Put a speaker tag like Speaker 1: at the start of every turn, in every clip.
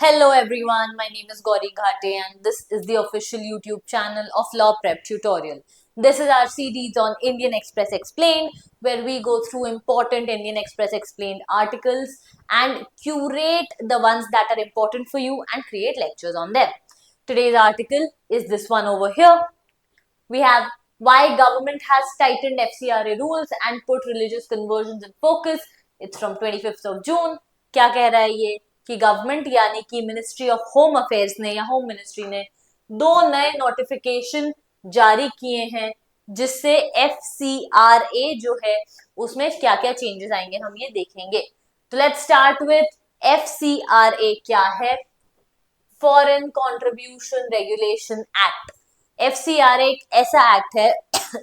Speaker 1: Hello everyone, my name is Gauri Ghate and this is the official YouTube channel of Law Prep Tutorial. This is our series on Indian Express Explained, where we go through important Indian Express Explained articles and curate the ones that are important for you and create lectures on them. Today's article is this one over here. We have why government has tightened FCRA rules and put religious conversions in focus. It's from 25th of June. क्या कह रहा है ये कि government यानी कि ministry of home affairs ने या होम मिनिस्ट्री ने दो नए नोटिफिकेशन जारी किए हैं जिससे FCRA जो है उसमें क्या क्या चेंजेस आएंगे हम ये देखेंगे. तो लेट्स स्टार्ट विथ FCRA. क्या है? Foreign contribution regulation act. FCRA एक ऐसा एक्ट है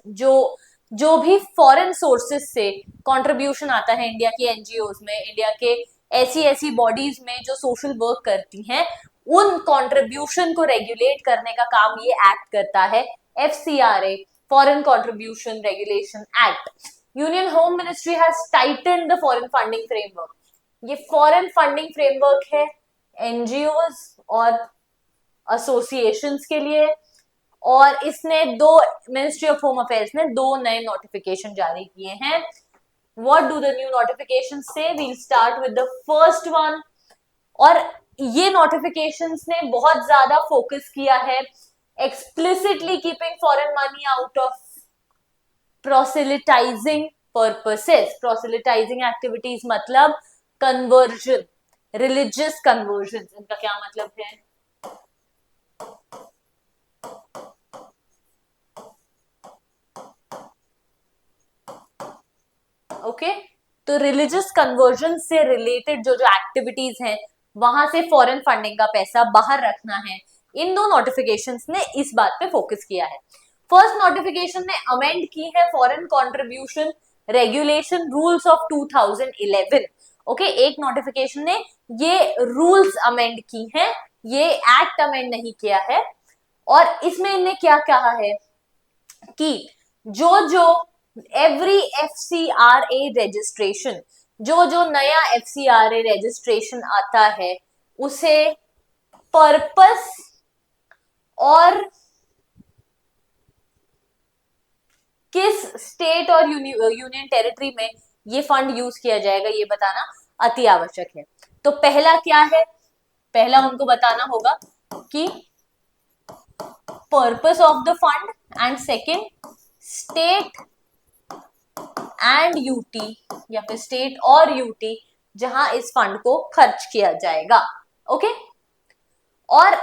Speaker 1: जो भी फॉरेन सोर्सेस से कंट्रीब्यूशन आता है इंडिया की एनजीओज में, इंडिया के ऐसी बॉडीज में जो सोशल वर्क करती हैं, उन कंट्रीब्यूशन को रेगुलेट करने का काम ये एक्ट करता है. FCRA, foreign contribution regulation act. Union home ministry has tightened the foreign funding framework. ये फॉरेन फंडिंग फ्रेमवर्क है एनजीओज और एसोसिएशंस के लिए, और इसने मिनिस्ट्री ऑफ होम अफेयर्स ने दो नए नोटिफिकेशन जारी किए हैं. What do the new notification से? We'll start with the first one. और ये नोटिफिकेशंस ने बहुत ज्यादा फोकस किया है explicitly keeping foreign money out of proselytizing purposes. Proselytizing activities मतलब कन्वर्जन, रिलीजियस कन्वर्जन. इनका क्या मतलब है? ओके, तो रिलीजियस कन्वर्जन से रिलेटेड जो जो एक्टिविटीज हैं वहां से फॉरेन फंडिंग का पैसा बाहर रखना है. इन दो नोटिफिकेशंस ने इस बात पे फोकस किया है. फर्स्ट नोटिफिकेशन ने अमेंड की है foreign contribution regulation rules of 2011. Okay, एक नोटिफिकेशन ने ये रूल्स अमेंड की हैं, ये एक्ट अमेंड नहीं किया है. और इसमें इनने क्या कहा है कि जो एवरी FCRA रजिस्ट्रेशन, जो नया FCRA रजिस्ट्रेशन आता है उसे पर्पस और किस स्टेट और यूनियन टेरिटरी में ये फंड यूज किया जाएगा ये बताना अति आवश्यक है. तो पहला क्या है? पहला उनको बताना होगा कि purpose of the fund, and second state and UT या फिर स्टेट और यूटी जहां इस फंड को खर्च किया जाएगा. ओके, और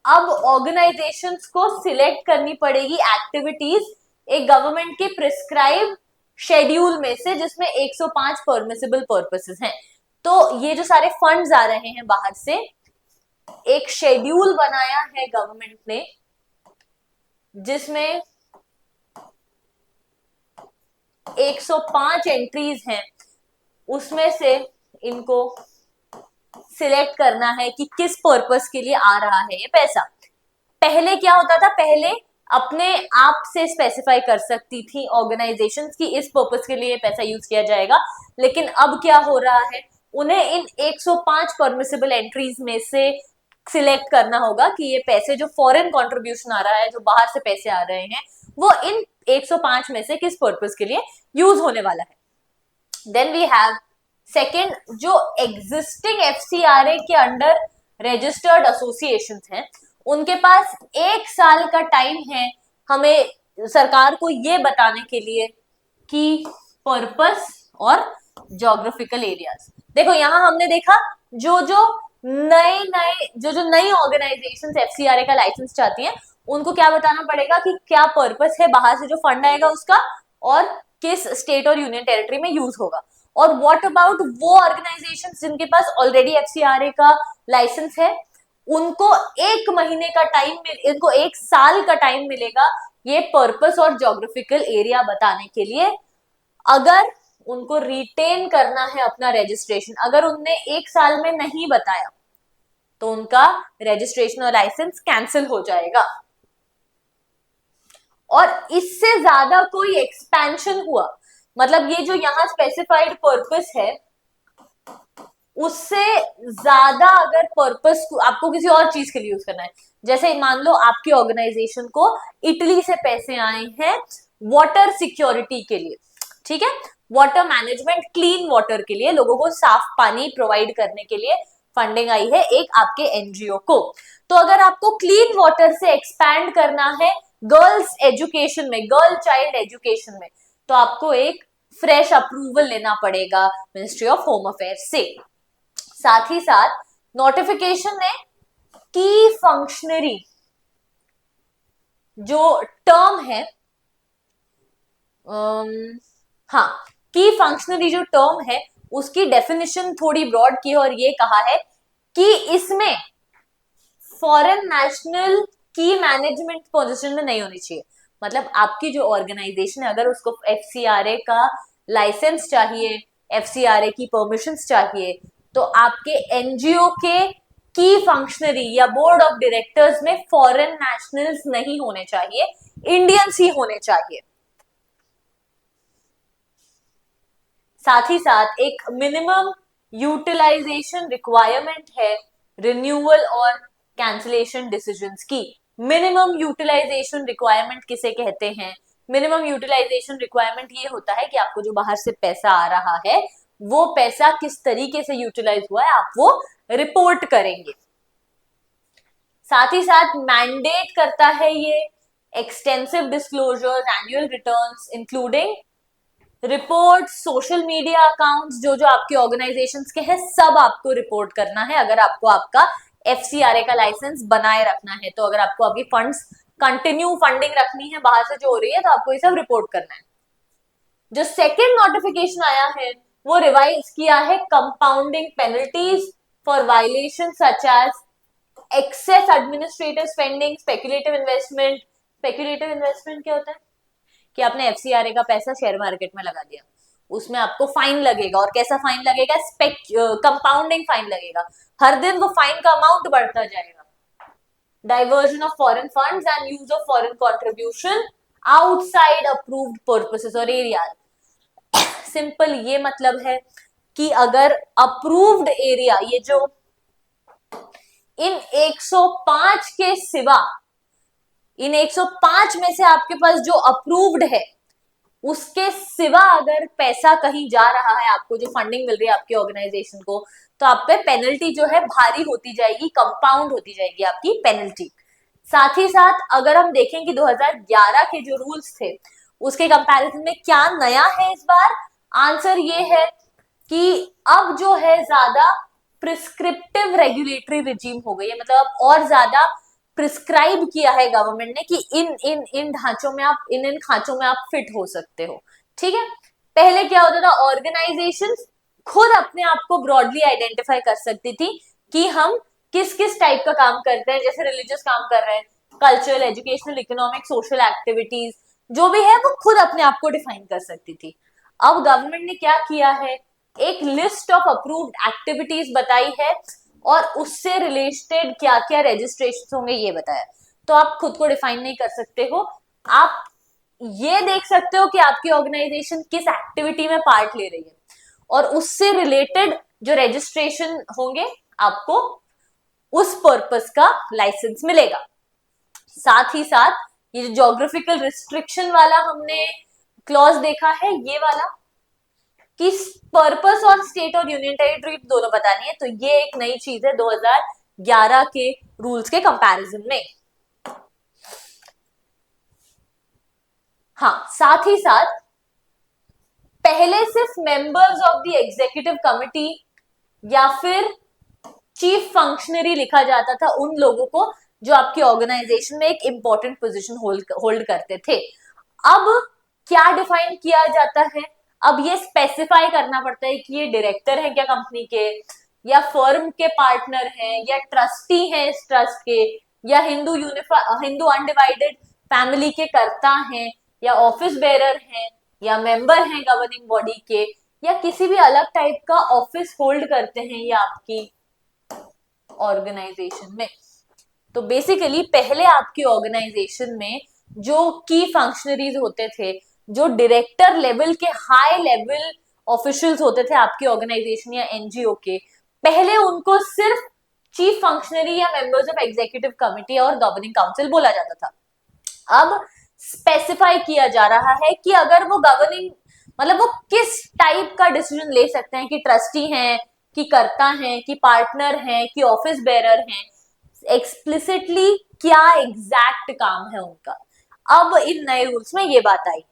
Speaker 1: अब ऑर्गेनाइजेशंस को सिलेक्ट करनी पड़ेगी एक्टिविटीज एक गवर्नमेंट के प्रिस्क्राइब शेड्यूल में से जिसमें 105 परमिसिबल पर्पसेस हैं. तो ये जो सारे फंड्स आ रहे हैं बाहर से, एक शेड्यूल बनाया है गवर्नमेंट ने जिसमें 105 एंट्रीज हैं. उसमें से इनको सिलेक्ट करना है कि किस पर्पस के लिए आ रहा है ये पैसा. पहले क्या होता था? पहले अपने आप से स्पेसिफाई कर सकती थी ऑर्गेनाइजेशंस की इस पर्पस के लिए पैसा यूज किया जाएगा, लेकिन अब क्या हो रहा है? उन्हें इन 105 परमिसिबल एंट्रीज में से सिलेक्ट करना होगा कि ये पैसे जो फॉरेन कंट्रीब्यूशन आ रहा है, जो बाहर से पैसे आ रहे हैं, वो इन 105 में से किस पर्पस के लिए यूज होने वाला है. देन वी हैव सेकेंड, जो एग्जिस्टिंग FCRA के अंडर रजिस्टर्ड एसोसिएशंस हैं उनके पास 1 साल का टाइम है हमें सरकार को ये बताने के लिए कि पर्पस और ज्योग्राफिकल एरियाज. देखो यहां हमने देखा जो नई ऑर्गेनाइजेशंस FCRA का लाइसेंस चाहती हैं उनको क्या बताना पड़ेगा कि क्या पर्पस है बाहर से जो फंड आएगा उसका, और किस स्टेट और यूनियन टेरिटरी में यूज होगा. और व्हाट अबाउट वो ऑर्गेनाइजेशंस जिनके पास ऑलरेडी FCRA का लाइसेंस है? उनको 1 महीने का टाइम, इनको 1 साल का टाइम मिलेगा ये पर्पस और ज्योग्राफिकल एरिया बताने के लिए. अगर उनको रिटेन करना है अपना रजिस्ट्रेशन, अगर उनने 1 साल में नहीं बताया तो उनका रजिस्ट्रेशन और लाइसेंस कैंसिल हो जाएगा. और इससे ज्यादा कोई एक्सपेंशन हुआ, मतलब ये जो यहाँ स्पेसिफाइड पर्पस है उससे ज्यादा अगर पर्पस आपको किसी और चीज के लिए यूज करना है, जैसे मान लो आपकी ऑर्गेनाइजेशन को इटली से पैसे आए हैं वाटर सिक्योरिटी के लिए, ठीक है, वाटर मैनेजमेंट, क्लीन वाटर के लिए, लोगों को साफ पानी प्रोवाइड करने के लिए फंडिंग आई है एक आपके एनजीओ को। तो अगर आपको क्लीन वाटर से एक्सपैंड करना है गर्ल्स एजुकेशन में, गर्ल चाइल्ड एजुकेशन में, तो आपको एक फ्रेश अप्रूवल लेना पड़ेगा मिनिस्ट्री ऑफ होम अफेयर्स से। साथ ही साथ नोटिफिकेशन में की फंक्शनरी जो टर्म है, हाँ, की फंक्शनरी जो टर्म है उसकी डेफिनेशन थोड़ी ब्रॉड की है और ये कहा है कि इसमें फॉरेन नेशनल की मैनेजमेंट पोजीशन में नहीं होनी चाहिए। मतलब आपकी जो ऑर्गेनाइजेशन है अगर उसको एफसीआरए का लाइसेंस चाहिए, एफसीआरए की परमिशंस चाहिए, तो आपके एनजीओ के की फंक्शनरी या बोर्ड ऑफ डायरेक्टर्स में फॉरेन नेशनल्स नहीं होने चाहिए, इंडियंस ही होने चाहिए। साथ ही साथ एक मिनिमम यूटिलाइजेशन रिक्वायरमेंट है रिन्यूअल और कैंसिलेशन डिसीजंस की। मिनिमम यूटिलाइजेशन रिक्वायरमेंट किसे कहते हैं? मिनिमम यूटिलाइजेशन रिक्वायरमेंट ये होता है कि आपको जो बाहर से पैसा आ रहा है वो पैसा किस तरीके से यूटिलाइज हुआ है आप वो रिपोर्ट करेंगे। साथ ही साथ मैंडेट करता है ये extensive disclosure, annual returns including report, social media accounts, जो जो आपके ऑर्गेनाइजेशन के हैं सब आपको रिपोर्ट करना है अगर आपको आपका एफसीआरए का लाइसेंस बनाए रखना है। तो अगर आपको आपकी फंड्स कंटिन्यू फंडिंग रखनी है बाहर से जो हो रही है तो आपको ये सब रिपोर्ट करना है। जो सेकेंड नोटिफिकेशन आया है वो रिवाइज किया है compounding penalties for violation such as excess administrative spending, speculative investment. Speculative investment क्या होता है कि आपने एफसीआरए का पैसा शेयर मार्केट में लगा दिया, उसमें आपको फाइन लगेगा। और कैसा फाइन लगेगा? कंपाउंडिंग फाइन लगेगा, हर दिन वो फाइन का अमाउंट बढ़ता जाएगा। Diversion of foreign funds and use of foreign contribution outside approved purposes और एरियाज। सिंपल ये मतलब है कि अगर अप्रूव्ड एरिया, ये जो इन 105 के सिवा, इन 105 में से आपके पास जो अप्रूव्ड है उसके सिवा अगर पैसा कहीं जा रहा है, आपको जो फंडिंग मिल रही है आपकी ऑर्गेनाइजेशन को, तो आप पे पेनल्टी जो है भारी होती जाएगी, कंपाउंड होती जाएगी आपकी पेनल्टी। साथ ही साथ अगर हम देखें कि 2011 के जो रूल्स थे उसके कंपैरिजन में क्या नया है इस बार, आंसर ये है कि अब जो है ज्यादा प्रिस्क्रिप्टिव रेगुलेटरी रिजीम हो गई है। मतलब अब और ज्यादा प्रिस्क्राइब किया है गवर्नमेंट ने कि इन इन इन ढांचों में आप, इन खांचों में आप फिट हो सकते हो, ठीक है। पहले क्या होता था, ऑर्गेनाइजेशन खुद अपने आप को ब्रॉडली आइडेंटिफाई कर सकती थी कि हम किस किस टाइप का काम करते हैं, जैसे रिलीजियस काम कर रहे हैं, cultural, educational, economic, social activities जो भी है वो खुद अपने आप को डिफाइन कर सकती थी। अब गवर्नमेंट ने क्या किया है, एक लिस्ट ऑफ अप्रूव्ड एक्टिविटीज बताई है और उससे रिलेटेड क्या क्या रजिस्ट्रेशन होंगे ये बताया। तो आप खुद को डिफाइन नहीं कर सकते हो, आप ये देख सकते हो कि आपकी ऑर्गेनाइजेशन किस एक्टिविटी में पार्ट ले रही है और उससे रिलेटेड जो रजिस्ट्रेशन होंगे आपको उस पर्पस का लाइसेंस मिलेगा। साथ ही साथ ये जो जोग्राफिकल रिस्ट्रिक्शन वाला हमने क्लॉज देखा है, ये वाला कि पर्पस और स्टेट और यूनियन टेरिटरी दोनों बतानी है, तो ये एक नई चीज है 2011 के रूल्स के कंपैरिजन में। हाँ, साथ ही साथ पहले सिर्फ members of the executive committee या फिर चीफ फंक्शनरी लिखा जाता था उन लोगों को जो आपकी ऑर्गेनाइजेशन में एक इंपॉर्टेंट पोजीशन होल्ड करते थे। अब क्या डिफाइन किया जाता है, अब ये स्पेसिफाई करना पड़ता है कि ये डायरेक्टर है क्या कंपनी के, या फर्म के पार्टनर हैं, या ट्रस्टी हैं इस ट्रस्ट के, या हिंदू अनडिवाइडेड फैमिली के कर्ता हैं, या ऑफिस बेरर हैं, या मेंबर हैं गवर्निंग बॉडी के, या किसी भी अलग टाइप का ऑफिस होल्ड करते हैं ये आपकी ऑर्गेनाइजेशन में। तो बेसिकली पहले आपकी ऑर्गेनाइजेशन में जो की फंक्शनरीज होते थे, जो डायरेक्टर लेवल के हाई लेवल ऑफिशियल्स होते थे आपकी ऑर्गेनाइजेशन या एनजीओ के, पहले उनको सिर्फ चीफ फंक्शनरी या मेंबर्स ऑफ एग्जीक्यूटिव कमिटी और गवर्निंग काउंसिल बोला जाता था। अब स्पेसिफाई किया जा रहा है कि अगर वो गवर्निंग मतलब वो किस टाइप का डिसीजन ले सकते हैं, कि ट्रस्टी हैं, कि कर्ता हैं, कि पार्टनर हैं, कि ऑफिस बेरर हैं, एक्सप्लिसिटली क्या एग्जैक्ट काम है उनका। अब इन नए रूल्स में ये बात आई है।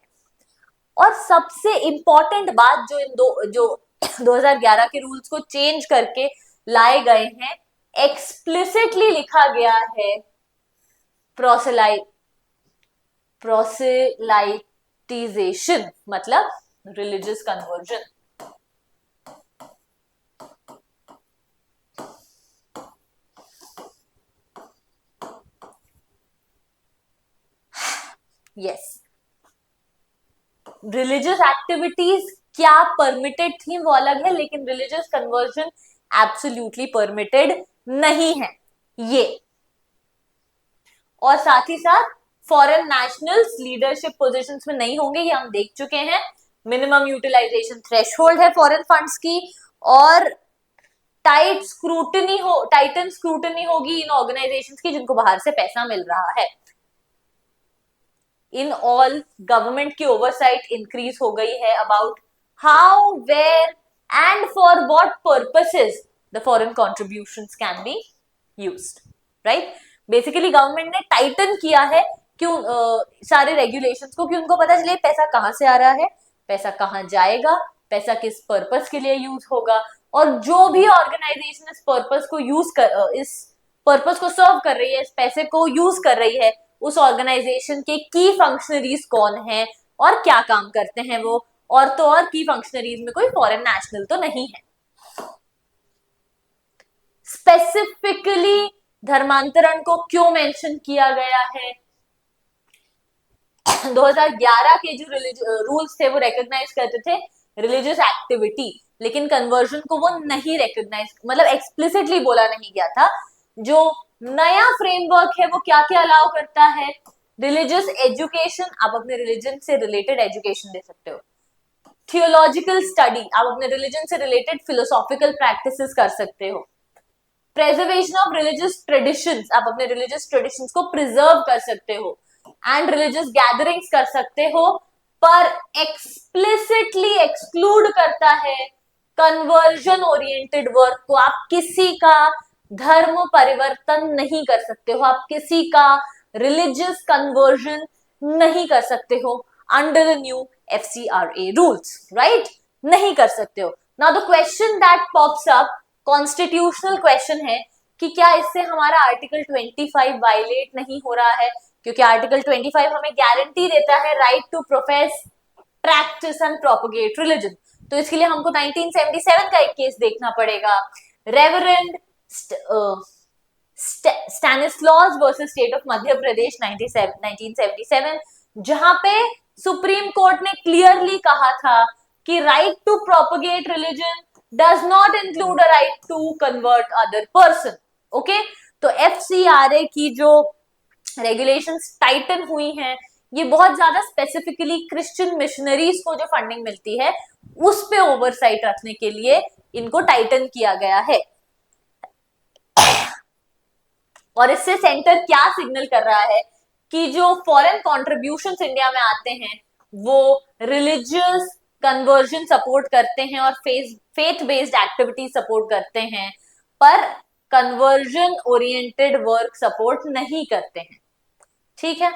Speaker 1: और सबसे इंपॉर्टेंट बात जो इन जो 2011 के रूल्स को चेंज करके लाए गए हैं, एक्सप्लिसिटली लिखा गया है प्रोसेलाइटिजेशन, मतलब religious conversion. Yes, religious activities क्या परमिटेड थी वो अलग है, लेकिन रिलीजियस कन्वर्जन एब्सोल्युटली परमिटेड नहीं है ये। और साथ ही साथ फॉरेन नेशनल्स लीडरशिप पोजीशंस में नहीं होंगे, ये हम देख चुके हैं। मिनिमम यूटिलाइजेशन थ्रेशोल्ड है फॉरेन फंड्स की, और टाइटन स्क्रूटनी होगी इन ऑर्गेनाइजेशंस की जिनको बाहर से पैसा मिल रहा है। इन ऑल गवर्नमेंट की ओवरसाइट इंक्रीज हो गई है about how, where and for what purposes the foreign contributions can be used, right. Basically government ने टाइटन किया है क्यों सारे रेगुलेशंस को, कि उनको पता चले पैसा कहां से आ रहा है, पैसा कहां जाएगा, पैसा किस पर्पस के लिए यूज होगा, और जो भी ऑर्गेनाइजेशन इस पर्पस को इस पर्पस को सर्व कर रही है, इस पैसे को यूज कर रही है, उस ऑर्गेनाइजेशन के की फंक्शनरीज कौन है और क्या काम करते हैं वो। और तो और की फंक्शनरीज में कोई फॉरेन नेशनल तो नहीं है। स्पेसिफिकली धर्मांतरण को क्यों मेंशन किया गया है? 2011 के जो रूल्स थे वो रिकॉग्नाइज करते थे रिलीजियस एक्टिविटी, लेकिन कन्वर्जन को वो नहीं रिकॉग्नाइज, मतलब एक्सप्लिसिटली बोला नहीं गया था। जो नया फ्रेमवर्क है वो क्या क्या अलाउ करता है? रिलीजियस एजुकेशन, आप अपने रिलीजन से रिलेटेड एजुकेशन दे सकते हो। थियोलॉजिकल स्टडी, आप अपने रिलीजन से रिलेटेड फिलोसॉफिकल प्रैक्टिसेस कर सकते हो। प्रेजर्वेशन ऑफ रिलीजियस ट्रेडिशंस, आप अपने रिलीजियस ट्रेडिशंस को प्रिजर्व कर सकते हो। एंड रिलीजियस गैदरिंग्स कर सकते हो, पर एक्सप्लिसिटली एक्सक्लूड करता है कन्वर्जन ओरिएंटेड वर्क को। आप किसी का धर्म परिवर्तन नहीं कर सकते हो, आप किसी का रिलीजियस कन्वर्जन नहीं कर सकते हो under the new FCRA rules, right, नहीं कर सकते हो। Now the question that pops up, constitutional question है कि क्या इससे हमारा आर्टिकल 25 वायलेट नहीं हो रहा है? क्योंकि आर्टिकल 25 हमें गारंटी देता है right to profess, practice and propagate religion. तो इसके लिए हमको 1977 का एक केस देखना पड़ेगा, reverend Stanislaus versus state of Madhya Pradesh 1977, जहां पे सुप्रीम कोर्ट ने क्लियरली कहा था कि right to propagate religion does not include a right to convert other person. Okay, तो FCRA की जो रेगुलेशंस टाइटन हुई हैं, ये बहुत ज्यादा स्पेसिफिकली क्रिश्चियन मिशनरीज को जो फंडिंग मिलती है उस पे ओवरसाइट रखने के लिए इनको टाइटन किया गया है। और इससे सेंटर क्या सिग्नल कर रहा है कि जो फॉरेन कॉन्ट्रीब्यूशंस इंडिया में आते हैं वो रिलीजियस कन्वर्जन सपोर्ट करते हैं और फेथ बेस्ड एक्टिविटी सपोर्ट करते हैं, पर कन्वर्जन ओरिएंटेड वर्क सपोर्ट नहीं करते हैं। ठीक है,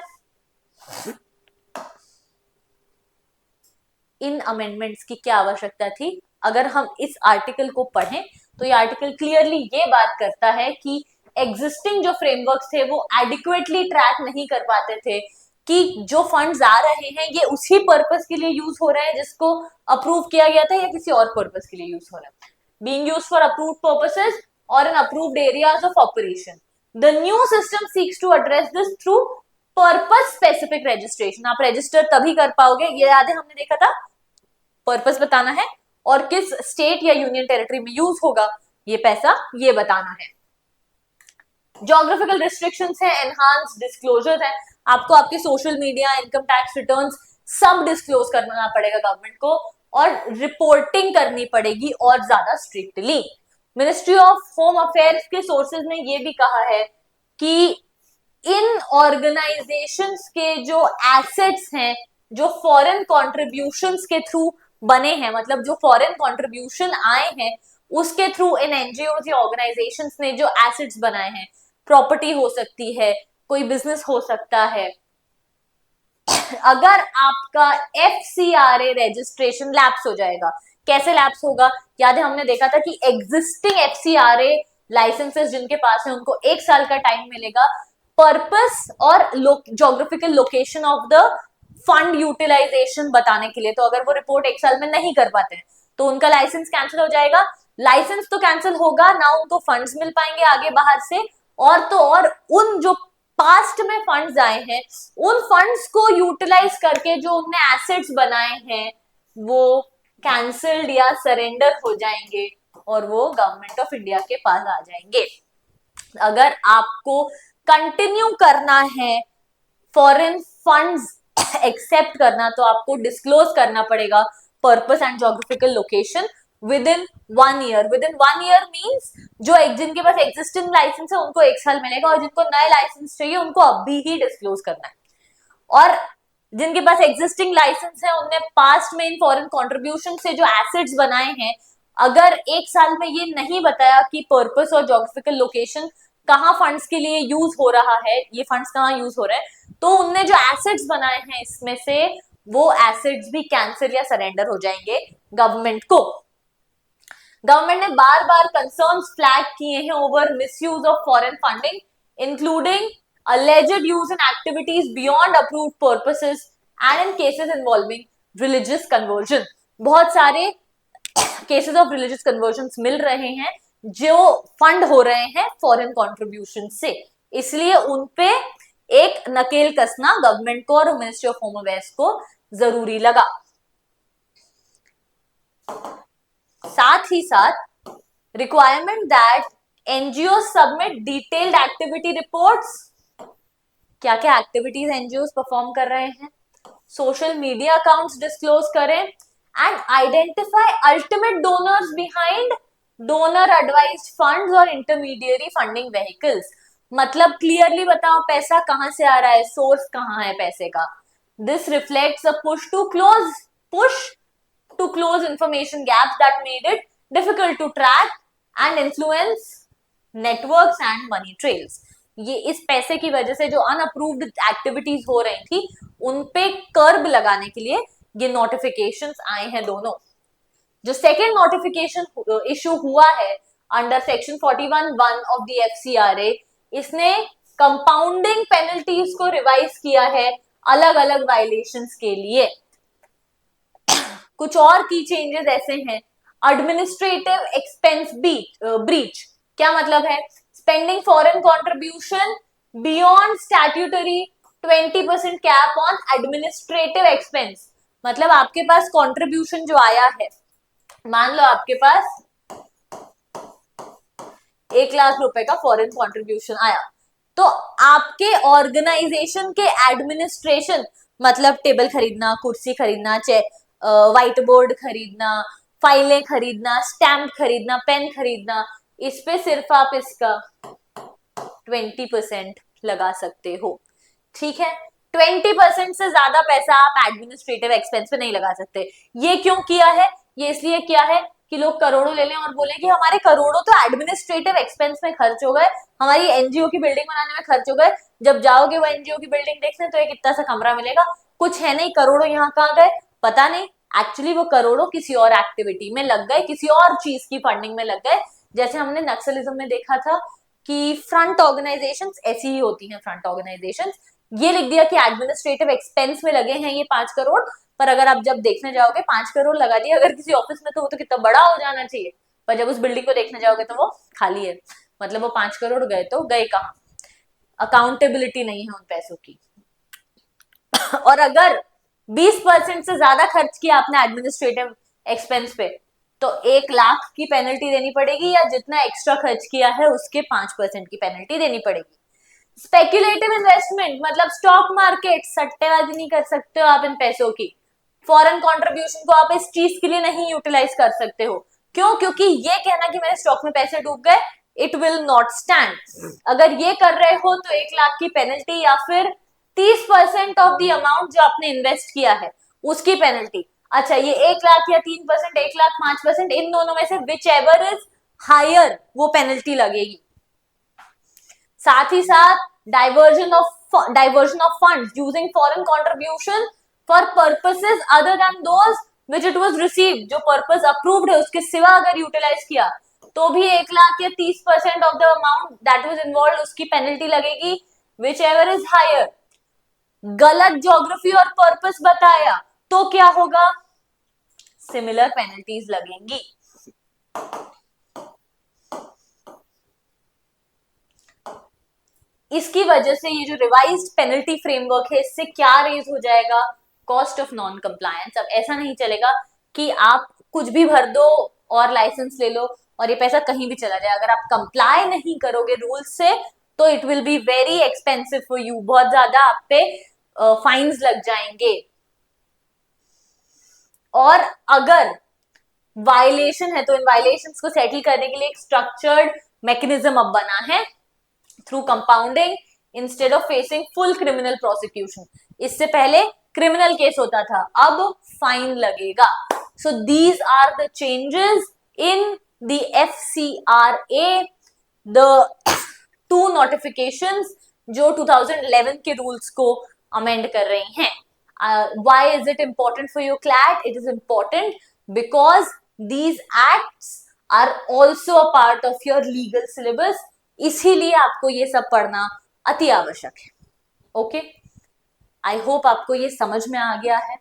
Speaker 1: इन अमेंडमेंट्स की क्या आवश्यकता थी? अगर हम इस आर्टिकल को पढ़ें तो ये आर्टिकल क्लियरली ये बात करता है कि एग्जिस्टिंग जो फ्रेमवर्क्स थे वो एडिक्वेटली ट्रैक नहीं कर पाते थे कि जो फंड्स आ रहे हैं ये उसी पर्पस के लिए यूज हो रहे हैं जिसको अप्रूव किया गया था, या किसी और पर्पस के लिए यूज हो रहा है, being used for approved purposes और in approved areas of operation. The new system seeks to address this through purpose specific registration. आप रजिस्टर तभी कर पाओगे, ये याद है हमने देखा था, पर्पस बताना है और किस स्टेट या यूनियन टेरिटरी में यूज होगा ये पैसा, ये बताना है। ज्योग्राफिकल रिस्ट्रिक्शंस है, एनहांस डिस्क्लोजर है, आपको आपके social media, income tax returns सब डिस्क्लोज करना पड़ेगा गवर्नमेंट को, और रिपोर्टिंग करनी पड़ेगी और ज्यादा strictly. Ministry of home affairs के सोर्सेज ने ये भी कहा है कि इन ऑर्गेनाइजेशंस के जो एसेट्स हैं, जो फॉरेन कॉन्ट्रीब्यूशंस के थ्रू बने हैं, मतलब जो फॉरेन कॉन्ट्रीब्यूशन आए हैं उसके थ्रू इन एनजीओ या ऑर्गेनाइजेशंस ने जो एसेट्स बनाए हैं, प्रॉपर्टी हो सकती है, कोई बिजनेस हो सकता है, अगर आपका FCRA रजिस्ट्रेशन लैप्स हो जाएगा। कैसे लैप्स होगा? याद है हमने देखा था कि एग्जिस्टिंग FCRA लाइसेंसेस जिनके पास है उनको 1 साल का टाइम मिलेगा पर्पस और geographical location of the fund utilization बताने के लिए। तो अगर वो रिपोर्ट 1 साल में नहीं कर पाते हैं तो उनका लाइसेंस कैंसिल हो जाएगा। लाइसेंस तो कैंसिल होगा ना, उनको फंड्स मिल पाएंगे आगे बाहर से, और तो और उन जो पास्ट में फंड्स आए हैं उन फंड्स को यूटिलाइज करके जो उनने एसेट्स बनाए हैं वो कैंसल्ड या सरेंडर हो जाएंगे और वो गवर्नमेंट ऑफ इंडिया के पास आ जाएंगे। अगर आपको कंटिन्यू करना है फॉरेन फंड्स एक्सेप्ट करना तो आपको डिस्क्लोज करना पड़ेगा purpose and geographical location with in 1 year. With in 1 year means जो जिनके पास एग्जिस्टिंग लाइसेंस है उनको 1 साल मिलेगा और जिनको नए लाइसेंस चाहिए उनको अभी ही डिस्क्लोज करना है। और जिनके पास एग्जिस्टिंग लाइसेंस है उनने पास्ट में इन फॉरेन कॉन्ट्रीब्यूशन से जो एसेट्स बनाए हैं, अगर 1 साल में ये नहीं बताया कि पर्पस और ज्योग्राफिकल लोकेशन कहाँ फंड्स के लिए यूज हो रहा है, ये फंड्स कहाँ यूज हो रहे हैं, तो उनने जो एसेट्स बनाए हैं इसमें से वो एसेट्स भी कैंसिल या सरेंडर हो जाएंगे गवर्नमेंट को। गवर्नमेंट ने बार बार कंसर्न्स फ्लैग किए हैं over misuse of foreign funding including alleged use in activities beyond approved purposes and in cases involving religious conversion। बहुत सारे केसेस ऑफ रिलीजियस कन्वर्जन मिल रहे हैं जो फंड हो रहे हैं फॉरेन कॉन्ट्रीब्यूशन से, इसलिए उनपे एक नकेल कसना गवर्नमेंट को और मिनिस्ट्री ऑफ होम अफेयर्स को जरूरी लगा। साथ ही साथ requirement that NGO submit detailed activity reports, क्या क्या एक्टिविटीज एनजीओ परफॉर्म कर रहे हैं, सोशल मीडिया अकाउंट्स डिस्क्लोज करें and identify ultimate donors behind donor advised funds और इंटरमीडियरी फंडिंग व्हीकल्स। मतलब क्लियरली बताओ पैसा कहां से आ रहा है, सोर्स कहां है पैसे का। This reflects a push to close information gaps that made it difficult to track and influence networks and money trails. ये इस पैसे की वजह से जो अनअप्रूव्ड एक्टिविटीज हो रही थी उन पे कर्ब लगाने के लिए ये नोटिफिकेशंस आए हैं दोनों। जो सेकेंड नोटिफिकेशन इशू हुआ है under section 41(1) of the FCRA, इसने कंपाउंडिंग पेनल्टीज को रिवाइज किया है अलग अलग वायलेशंस के लिए। कुछ और की चेंजेस ऐसे हैं, एडमिनिस्ट्रेटिव एक्सपेंस ब्रीच, क्या मतलब है? Spending foreign contribution beyond statutory 20% cap on administrative expense. मतलब आपके पास कॉन्ट्रीब्यूशन जो आया है, मान लो आपके पास 1 लाख रुपए का फॉरेन कॉन्ट्रीब्यूशन आया, तो आपके ऑर्गेनाइजेशन के एडमिनिस्ट्रेशन, मतलब टेबल खरीदना, कुर्सी खरीदना, व्हाइट बोर्ड खरीदना, फाइलें खरीदना, स्टैम्प खरीदना, पेन खरीदना, इस पे सिर्फ आप इसका 20% लगा सकते हो। ठीक है, 20% से ज्यादा पैसा आप एडमिनिस्ट्रेटिव एक्सपेंस पे नहीं लगा सकते। ये क्यों किया है? ये इसलिए किया है कि लोग करोड़ों ले लें और बोले कि हमारे करोड़ों तो एडमिनिस्ट्रेटिव एक्सपेंस में खर्च हो गए, हमारी एनजीओ की बिल्डिंग बनाने में खर्च हो गए। जब जाओगे वो एनजीओ की बिल्डिंग देखने तो एक इतना सा कमरा मिलेगा, कुछ है नहीं, करोड़ों यहाँ कहाँ गए पता नहीं। एक्चुअली वो करोड़ों किसी और एक्टिविटी में लग गए, किसी और चीज की फंडिंग में लग गए। जैसे हमने नक्सलिज्म में देखा था कि फ्रंट ऑर्गेनाइजेशंस ऐसी ही होती हैं। फ्रंट ऑर्गेनाइजेशंस ये लिख दिया कि एडमिनिस्ट्रेटिव एक्सपेंस में लगे हैं ये 5 करोड़, पर अगर आप जब देखने जाओगे 5 करोड़ लगा दिया अगर किसी ऑफिस में तो वो तो कितना बड़ा हो जाना चाहिए, पर जब उस बिल्डिंग को देखने जाओगे तो वो खाली है। मतलब वो 5 करोड़ गए तो गए कहाँ, अकाउंटेबिलिटी नहीं है उन पैसों की। और अगर 20% से ज्यादा खर्च किया आपने एडमिनिस्ट्रेटिव एक्सपेंस पे तो 1 लाख की पेनल्टी देनी पड़ेगी, या जितना एक्स्ट्रा खर्च किया है उसके 5% की पेनल्टी देनी पड़ेगी। स्पेक्युलेटिव इन्वेस्टमेंट मतलब स्टॉक मार्केट, सट्टेबाजी नहीं कर सकते हो आप इन पैसों की। फॉरेन कंट्रीब्यूशन को आप इस चीज के लिए नहीं यूटिलाइज कर सकते हो। क्यों? क्योंकि ये कहना कि मेरे स्टॉक में पैसे डूब गए, इट विल नॉट स्टैंड। अगर ये कर रहे हो तो 1 लाख की पेनल्टी या फिर 30% ऑफ द अमाउंट जो आपने इन्वेस्ट किया है उसकी पेनल्टी। अच्छा, ये 1 लाख या 3%, 1 लाख 5%, इन दोनों में से विच एवर इज हायर वो पेनल्टी लगेगी। साथ ही साथ diversion of funds using foreign contribution for purposes other than those which it was received, जो पर्पस अप्रूव्ड है उसके सिवा अगर यूटिलाइज किया तो भी 1 लाख या 30% of the amount that was involve उसकी पेनल्टी लगेगी, विच एवर इज हायर। गलत ज्योग्राफी और पर्पस बताया तो क्या होगा? सिमिलर पेनल्टीज लगेंगी। इसकी वजह से ये जो रिवाइज्ड पेनल्टी फ्रेमवर्क है इससे क्या रेज हो जाएगा? Cost of non compliance. अब ऐसा नहीं चलेगा कि आप कुछ भी भर दो और लाइसेंस ले लो और ये पैसा कहीं भी चला जाए। अगर आप कंप्लाई नहीं करोगे रूल्स से तो it will be very expensive for you, बहुत ज्यादा आप पे फाइन्स लग जाएंगे। और अगर वायलेशन है तो इन वायलेशंस को सेटल करने के लिए एक स्ट्रक्चर्ड मैकेनिज्म अब बना है through compounding instead of facing full criminal prosecution. इससे पहले क्रिमिनल केस होता था, अब फाइन लगेगा। So these are the changes in the FCRA, the 2 notifications जो 2011 के रूल्स को अमेंड कर रही हैं। Why is it important for your CLAT? It is important because these acts are also a part of your legal syllabus, इसीलिए आपको ये सब पढ़ना अति आवश्यक है। ओके, आई होप आपको ये समझ में आ गया है,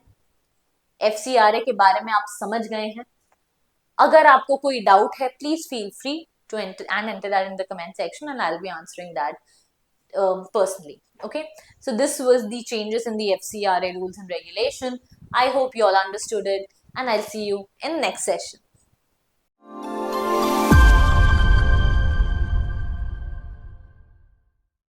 Speaker 1: FCRA के बारे में आप समझ गए हैं। अगर आपको कोई डाउट है please feel free to enter that in the comment section and I'll be answering that personally. Okay, so this was the changes in the FCRA rules and regulation. I hope you all understood it and I'll see you in next session.